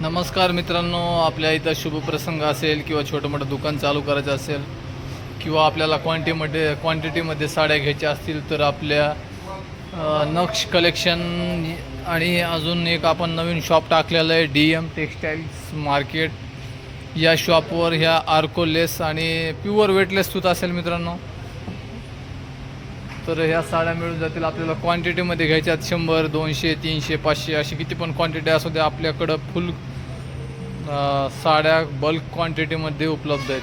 नमस्कार मित्रांनो, आपल्या इथं शुभप्रसंग असेल किंवा छोटं मोठं दुकान चालू करायचं असेल किंवा आपल्याला क्वांटिटीमध्ये साड्या घ्यायच्या असतील तर आपल्या नक्ष कलेक्शन आणि अजून एक आपण नवीन शॉप टाकलेलं आहे DM टेक्स्टाईल्स मार्केट. या शॉपवर ह्या आर्कोलेस आणि प्युअर वेटलेस सूत असेल मित्रांनो. तर ह्या साड्या मिळून जातील आपल्याला क्वांटिटीमध्ये घ्यायच्यात 100, 200, 300, 500 अशी किती पण क्वांटिटी असू द्या. आपल्याकडं फुल साड्या बल्क क्वांटिटीमध्ये उपलब्ध आहेत.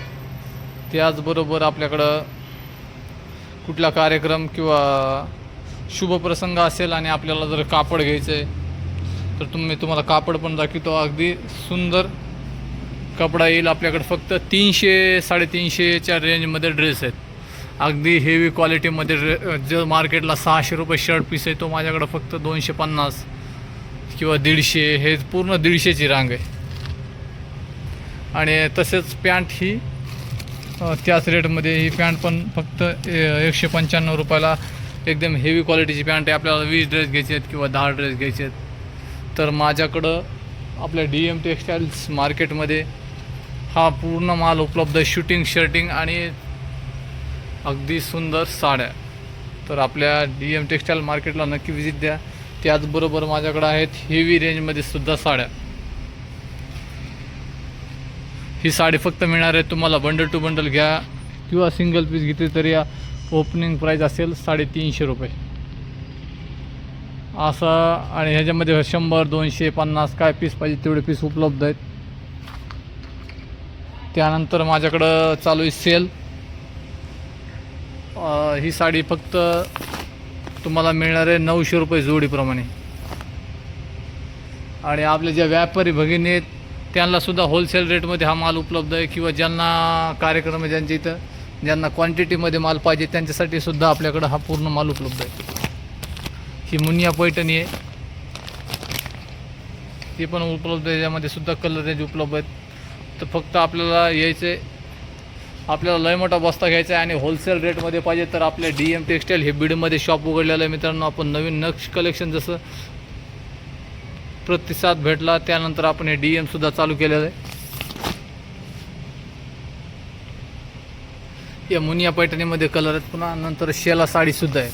त्याचबरोबर आपल्याकडं कुठला कार्यक्रम किंवा शुभप्रसंग असेल आणि आपल्याला जर कापड घ्यायचं आहे तर तुम्हाला कापड पण दाखवतो. अगदी सुंदर कपडा येईल आपल्याकडे. फक्त 300 350च्या रेंजमध्ये ड्रेस आहेत. अगदी हेवी क्वालिटीमध्ये जो मार्केटला 600 रुपये शर्ट पीस आहे तो माझ्याकडं फक्त 250 किंवा 150, हे पूर्ण 150ची रांग आहे. आणि तसेच पॅन्ट ही त्याच रेटमध्ये. ही पॅन्ट पण फक्त 195 रुपयाला एकदम हेवी क्वालिटीची पॅन्ट आहे. आपल्याला 20 ड्रेस घ्यायचे आहेत किंवा 10 ड्रेस घ्यायचे आहेत तर माझ्याकडं आपल्या DM टेक्स्टाईल्स मार्केटमध्ये हा पूर्ण माल उपलब्ध आहे. शूटिंग, शर्टिंग आणि अगदी सुंदर साड्या. तर आपल्या DM टेक्स्टाईल मार्केटला नक्की व्हिजिट द्या. त्याचबरोबर माझ्याकडे आहेत हेवी रेंजमध्ये सुद्धा साड्या. ही साडी फक्त मिळणार आहे तुम्हाला बंडल टू बंडल घ्या किंवा सिंगल पीस घेतली तरी या ओपनिंग प्राईस असेल 350 रुपये असं. आणि ह्याच्यामध्ये 100, 200, 50 काय पीस पाहिजे तेवढे पीस उपलब्ध आहेत. त्यानंतर माझ्याकडं चालू आहे सेल. ही साडी फक्त तुम्हाला मिळणार आहे 900 रुपये जोडीप्रमाणे. आणि आपले जे व्यापारी भगिनी आहेत त्यांनासुद्धा होलसेल रेटमध्ये हा माल उपलब्ध आहे. किंवा ज्यांना कार्यक्रम आहे, ज्यांच्या इथं ज्यांना क्वांटिटीमध्ये माल पाहिजे त्यांच्यासाठी सुद्धा आपल्याकडं हा पूर्ण माल उपलब्ध आहे. ही मुनिया पैठणी आहे, ती पण उपलब्ध आहे. यामध्ये सुद्धा कलर रेंज उपलब्ध आहेत. तर फक्त आपल्याला यायचं आहे, आपल्याला लय मोठा बस्ता घ्यायचा आहे आणि होलसेल रेटमध्ये पाहिजे तर आपल्या DM टेक्स्टाईल हे बीडमध्ये शॉप उघडलेलं आहे मित्रांनो. आपण नवीन नक्ष कलेक्शन जसं प्रतिसाद भेटला त्यानंतर आपण हे DM सुद्धा चालू केलेलं आहे. या मुनिया पैठणीमध्ये कलर आहेत. पुन्हा नंतर शेला साडीसुद्धा आहे.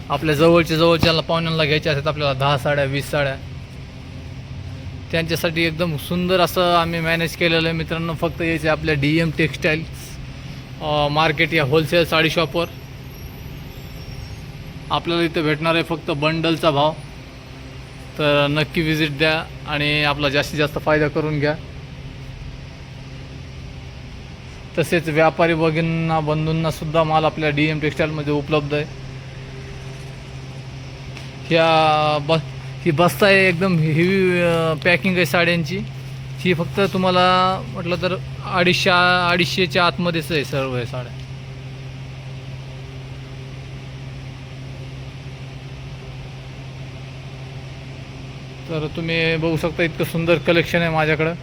आपल्या जवळच्या पाहुण्यांना घ्यायच्या असतात आपल्याला 10 साड्या 20 साड्या, त्यांच्यासाठी एकदम सुंदर असं आम्ही मॅनेज केलेलं आहे मित्रांनो. फक्त यायचे आपल्या DM टेक्स्टाईल्स मार्केट या होलसेल साडी शॉपवर. आपल्याला इथं भेटणार आहे फक्त बंडलचा भाव. तर नक्की व्हिजिट द्या आणि आपला जास्तीत जास्त फायदा करून घ्या. तसेच व्यापारी बंधूंना सुद्धा माल आपल्या DM टेक्स्टाईलमध्ये उपलब्ध आहे. ही बस्ता आहे, एकदम हेवी पॅकिंग आहे साड्यांची. ही फक्त तुम्हाला म्हटलं तर 250च्या आतमध्येच आहे सर्व हे साड्या. तर तुम्ही बघू शकता इतकं सुंदर कलेक्शन आहे माझ्याकडं.